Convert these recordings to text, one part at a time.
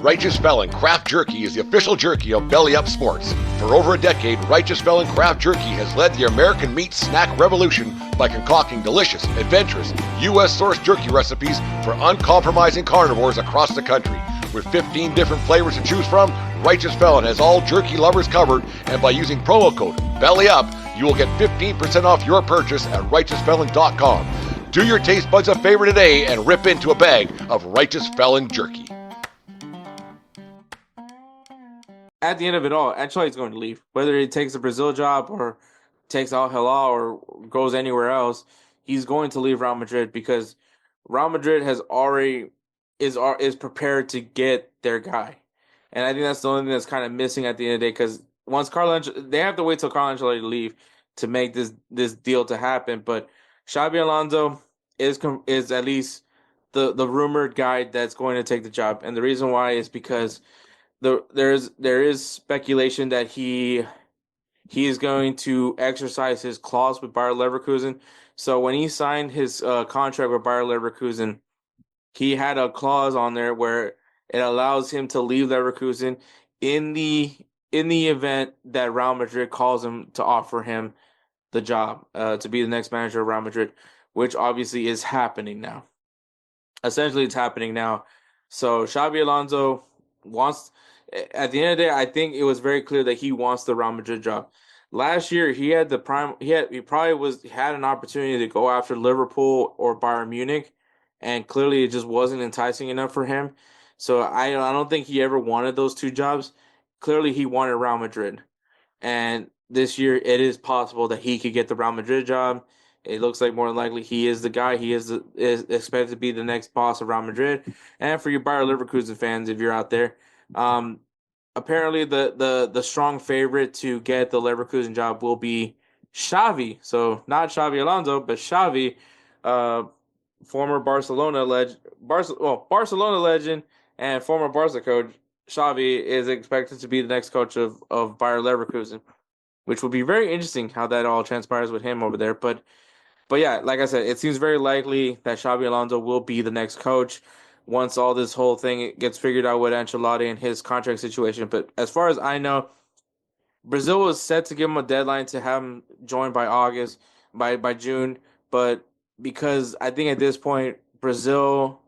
Righteous Felon Craft Jerky is the official jerky of Belly Up Sports. For over a decade, Righteous Felon Craft Jerky has led the American meat snack revolution by concocting delicious, adventurous, U.S.-sourced jerky recipes for uncompromising carnivores across the country. With 15 different flavors to choose from, Righteous Felon has all jerky lovers covered, and by using promo code BELLYUP, you will get 15% off your purchase at righteousfelon.com. Do your taste buds a favor today and rip into a bag of Righteous Felon jerky. At the end of it all, Ancelotti's going to leave. Whether he takes the Brazil job or takes Al Hilal or goes anywhere else, he's going to leave Real Madrid because Real Madrid has already is prepared to get their guy. And I think that's the only thing that's kind of missing at the end of the day because once they have to wait till Carlo Ancelotti to leave to make this deal to happen. But Xabi Alonso is at least the rumored guy that's going to take the job, and the reason why is because there is speculation that he is going to exercise his clause with Bayer Leverkusen. So when he signed his contract with Bayer Leverkusen, he had a clause on there where it allows him to leave Leverkusen in the event that Real Madrid calls him to offer him the job to be the next manager of Real Madrid, which obviously is happening now. Essentially, it's happening now. So Xabi Alonso wants. At the end of the day, I think it was very clear that he wants the Real Madrid job. Last year, he had the prime. He probably had an opportunity to go after Liverpool or Bayern Munich, and clearly it just wasn't enticing enough for him. So I don't think he ever wanted those two jobs. Clearly, he wanted Real Madrid, and this year it is possible that he could get the Real Madrid job. It looks like more than likely he is the guy. He is expected to be the next boss of Real Madrid. And for your Bayer Leverkusen fans, if you're out there. Apparently the strong favorite to get the Leverkusen job will be Xavi. So not Xabi Alonso, but Xavi, former Barcelona legend and former Barca coach. Xavi is expected to be the next coach of Bayer Leverkusen, which will be very interesting how that all transpires with him over there. But yeah, like I said, it seems very likely that Xabi Alonso will be the next coach once all this whole thing gets figured out with Ancelotti and his contract situation. But as far as I know, Brazil was set to give him a deadline to have him join by June. But because I think at this point, Brazil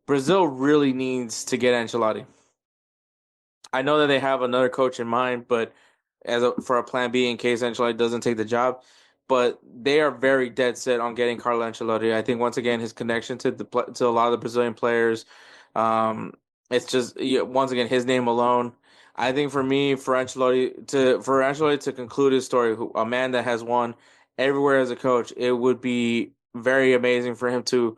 really needs to get Ancelotti. I know that they have another coach in mind, but for a plan B in case Ancelotti doesn't take the job. But they are very dead set on getting Carlo Ancelotti. I think once again his connection to a lot of the Brazilian players, it's just once again his name alone. I think for Ancelotti to conclude his story, a man that has won everywhere as a coach, it would be very amazing for him to,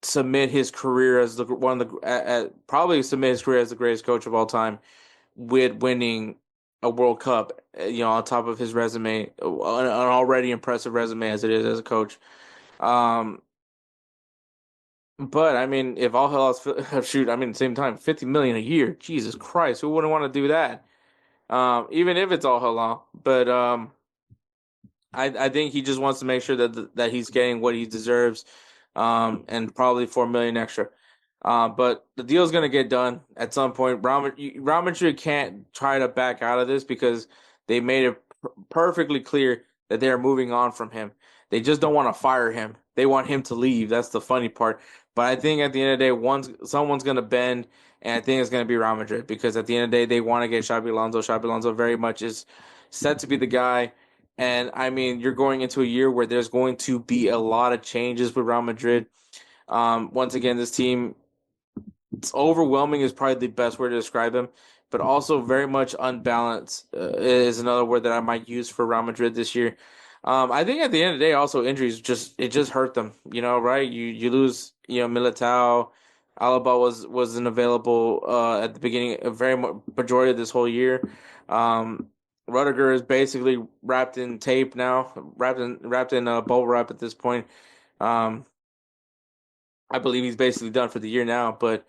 submit his career as probably submit his career as the greatest coach of all time, with winning a World Cup, on top of his resume, an already impressive resume as it is as a coach. But I mean, if all hell else, at the same time, $50 million a year, Jesus Christ, who wouldn't want to do that? Even if it's all halal. But I think he just wants to make sure that he's getting what he deserves, and probably $4 million extra. But the deal's going to get done at some point. Real Madrid can't try to back out of this because they made it perfectly clear that they are moving on from him. They just don't want to fire him. They want him to leave. That's the funny part. But I think at the end of the day, someone's going to bend, and I think it's going to be Real Madrid because at the end of the day, they want to get Xabi Alonso. Xabi Alonso very much is set to be the guy. And, I mean, you're going into a year where there's going to be a lot of changes with Real Madrid. Once again, this team, it's overwhelming is probably the best word to describe him, but also very much unbalanced is another word that I might use for Real Madrid this year. I think at the end of the day, also injuries just hurt them, right? You lose, Militao, Alaba wasn't available at the beginning, a very majority of this whole year. Rudiger is basically wrapped in tape now, wrapped in bubble wrap at this point. I believe he's basically done for the year now, but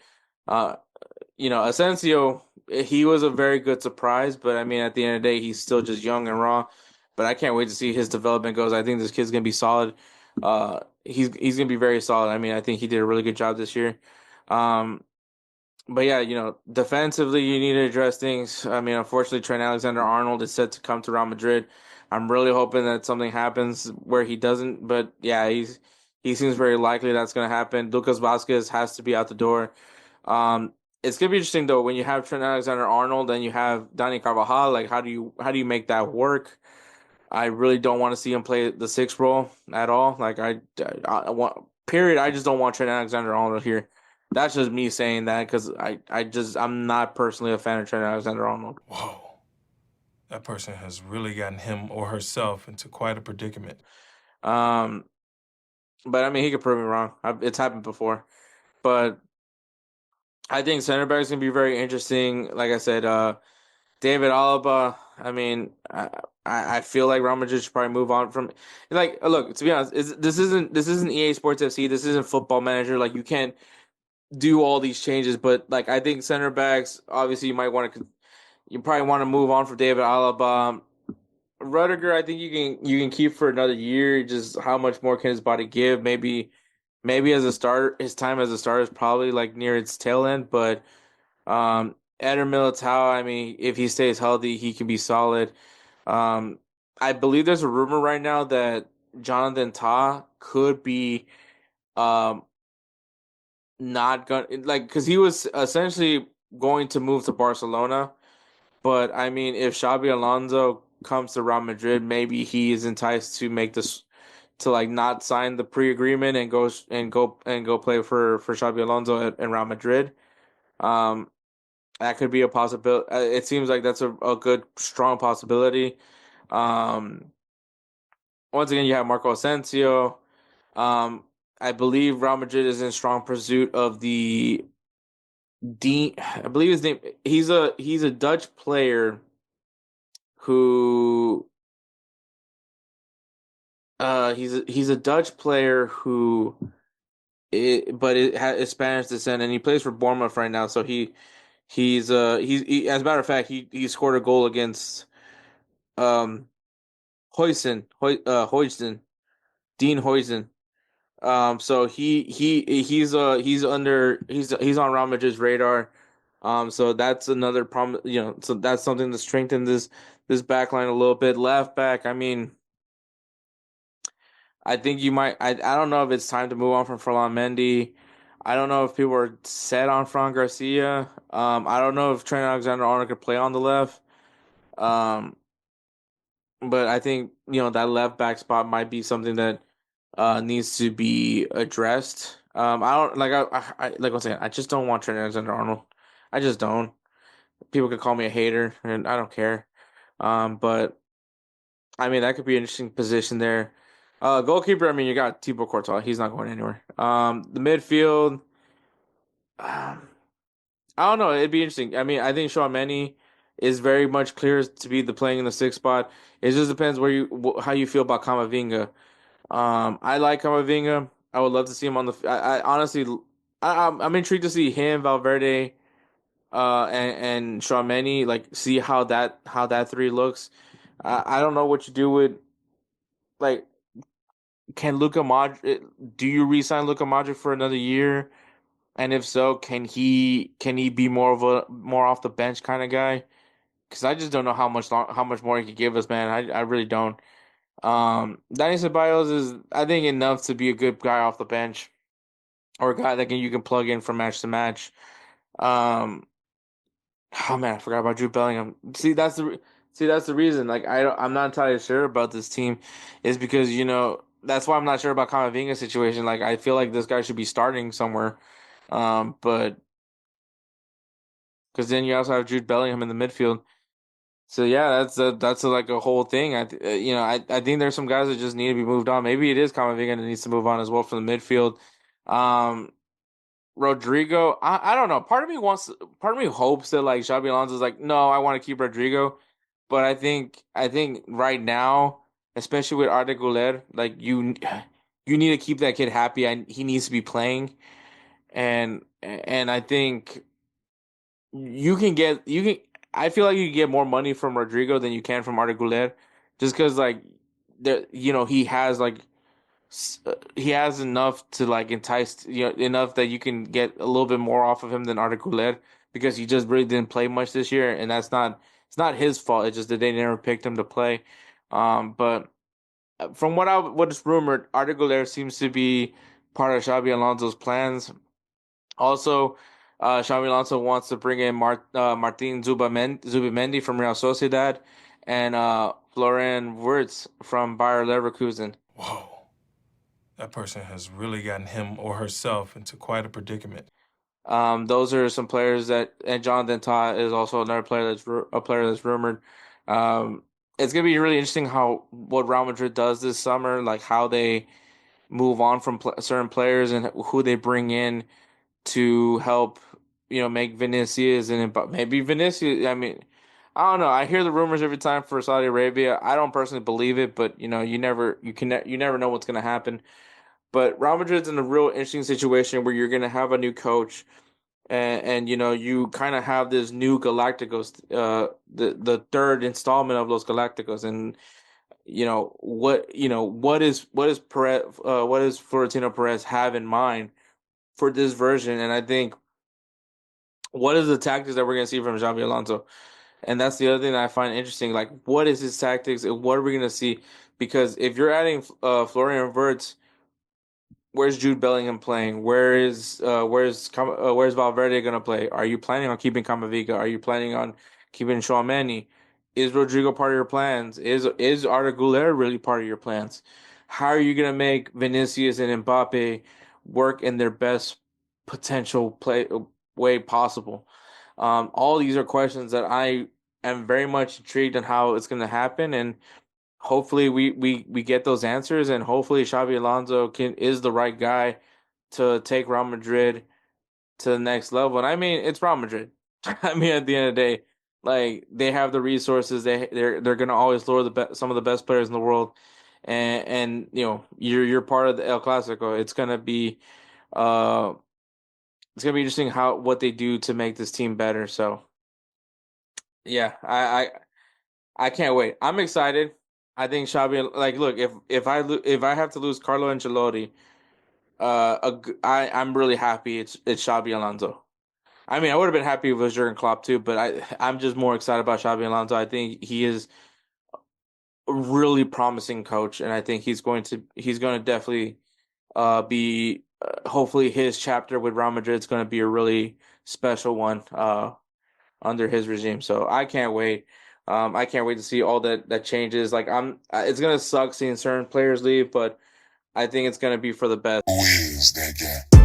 Asensio, he was a very good surprise, but I mean, at the end of the day, he's still just young and raw. But I can't wait to see his development goes. I think this kid's gonna be solid. He's gonna be very solid. I mean, I think he did a really good job this year. but yeah, defensively you need to address things. I mean, unfortunately, Trent Alexander-Arnold is set to come to Real Madrid. I'm really hoping that something happens where he doesn't, but yeah, he seems very likely that's going to happen. Lucas Vasquez has to be out the door. Um, it's gonna be interesting though when you have Trent Alexander-Arnold and you have Dani Carvajal. Like, how do you make that work? I really don't want to see him play the sixth role at all. Like I want period. I just don't want Trent Alexander-Arnold here. That's just me saying that because I'm not personally a fan of Trent Alexander-Arnold. Whoa. That person has really gotten him or herself into quite a predicament. Um, but I mean he could prove me wrong. It's happened before. But I think center back is gonna be very interesting. Like I said, David Alaba. I mean, I feel like Real Madrid should probably move on from. Like, look, to be honest, this isn't EA Sports FC. This isn't Football Manager. Like, you can't do all these changes. But like, I think center backs. Obviously, you probably want to move on from David Alaba. Rudiger, I think you can keep for another year. Just how much more can his body give? Maybe as a starter, his time as a starter is probably like near its tail end. But Eder Militao, I mean, if he stays healthy, he can be solid. Um, I believe there's a rumor right now that Jonathan Tah could be um not going like because he was essentially going to move to Barcelona. But I mean, if Xabi Alonso comes to Real Madrid, maybe he is enticed to make this to like not sign the pre-agreement and go play for Xabi Alonso in Real Madrid. Um, that could be a possibility. It seems like that's a good, strong possibility. Um, Once again, you have Marco Asensio. Um, I believe Real Madrid is in strong pursuit of the Dean. I believe his name. He's a Dutch player who. He's a Dutch player who. But it has Spanish descent, and he plays for Bournemouth right now. So as a matter of fact, he scored a goal against um Hoysten, Dean Hoysten. So he's on Real Madrid's radar. So that's another problem. So that's something to strengthen this back line a little bit. Left back, I mean, I think you might. I don't know if it's time to move on from Ferland Mendy. I don't know if people are set on Fran Garcia. I don't know if Trent Alexander-Arnold could play on the left. Um, but I think that left back spot might be something that needs to be addressed. I don't like like I was saying, I just don't want Trent Alexander-Arnold. I just don't. People could call me a hater, and I don't care. But I mean that could be an interesting position there. Goalkeeper, I mean you got Thibaut Courtois. He's not going anywhere. The midfield, um, I don't know. It'd be interesting. I mean, I think Tchouaméni is very much clear to be the playing in the sixth spot. It just depends how you feel about Camavinga. I like Camavinga. I would love to see him on the. I honestly, I'm intrigued to see him, Valverde, and Tchouaméni. Like, see how that three looks. I don't know what you do with like. Can Luka Modric? Do you re-sign Luka Modric for another year? And if so, can he be more off the bench kind of guy? Because I just don't know how much more he could give us, man. I really don't. Danny Ceballos is I think enough to be a good guy off the bench or a guy that you can plug in from match to match. Um, oh man, I forgot about Jude Bellingham. See that's the reason. Like I'm not entirely sure about this team, is because that's why I'm not sure about Camavinga's situation. Like I feel like this guy should be starting somewhere. But because then you also have Jude Bellingham in the midfield. So yeah, like a whole thing. I think there's some guys that just need to be moved on. Maybe it is Camavinga that needs to move on as well from the midfield. Um, Rodrigo, I don't know. Part of me hopes that like Xabi Alonso's like, no, I want to keep Rodrigo, but I think right now, especially with Arda Güler, like you need to keep that kid happy, and he needs to be playing, and I think you can I feel like you can get more money from Rodrigo than you can from Arda Güler, just because like he has like he has enough to like entice, enough that you can get a little bit more off of him than Articuler, because he just really didn't play much this year, and it's not his fault. It's just that they never picked him to play. But from what is rumored, Articuler seems to be part of Xabi Alonso's plans. Also, Xabi Alonso wants to bring in Martin Zubimendi from Real Sociedad, and Florian Wirtz from Bayer Leverkusen. Whoa. That person has really gotten him or herself into quite a predicament. Those are some players and John Denta is also another player a player that's rumored. It's gonna be really interesting what Real Madrid does this summer, like how they move on from certain players and who they bring in to help, make Vinicius and maybe Vinicius. I mean, I don't know. I hear the rumors every time for Saudi Arabia. I don't personally believe it, but you never know what's gonna happen. But Real Madrid's in a real interesting situation where you're gonna have a new coach, and you kind of have this new Galacticos, the third installment of Los Galacticos, and what is Perez, what does Florentino Perez have in mind for this version? And I think, what is the tactics that we're going to see from Xabi Alonso? And that's the other thing that I find interesting. Like, what is his tactics and what are we going to see? Because if you're adding Florian Wirtz, where's Jude Bellingham playing? Where's Valverde going to play? Are you planning on keeping Camavinga? Are you planning on keeping Tchouaméni? Is Rodrigo part of your plans? Is Arda Güler really part of your plans? How are you going to make Vinicius and Mbappe work in their best potential way possible? All these are questions that I am very much intrigued on how it's going to happen, and hopefully we get those answers, and hopefully Xabi Alonso is the right guy to take Real Madrid to the next level. And I mean, it's Real Madrid. I mean, at the end of the day, like, they have the resources. They're gonna always lure some of the best players in the world, and you're part of the El Clasico. Uh it's gonna be interesting what they do to make this team better. So yeah, I can't wait. I'm excited. I think Xabi, like, look, if I have to lose Carlo Ancelotti, I'm really happy it's Xabi Alonso. I mean, I would have been happy if it was Jurgen Klopp too, but I'm just more excited about Xabi Alonso. I think he is a really promising coach, and I think he's going to definitely be hopefully his chapter with Real Madrid is going to be a really special one under his regime. So I can't wait. I can't wait to see all that changes. Like, it's gonna suck seeing certain players leave, but I think it's gonna be for the best. Who is that guy?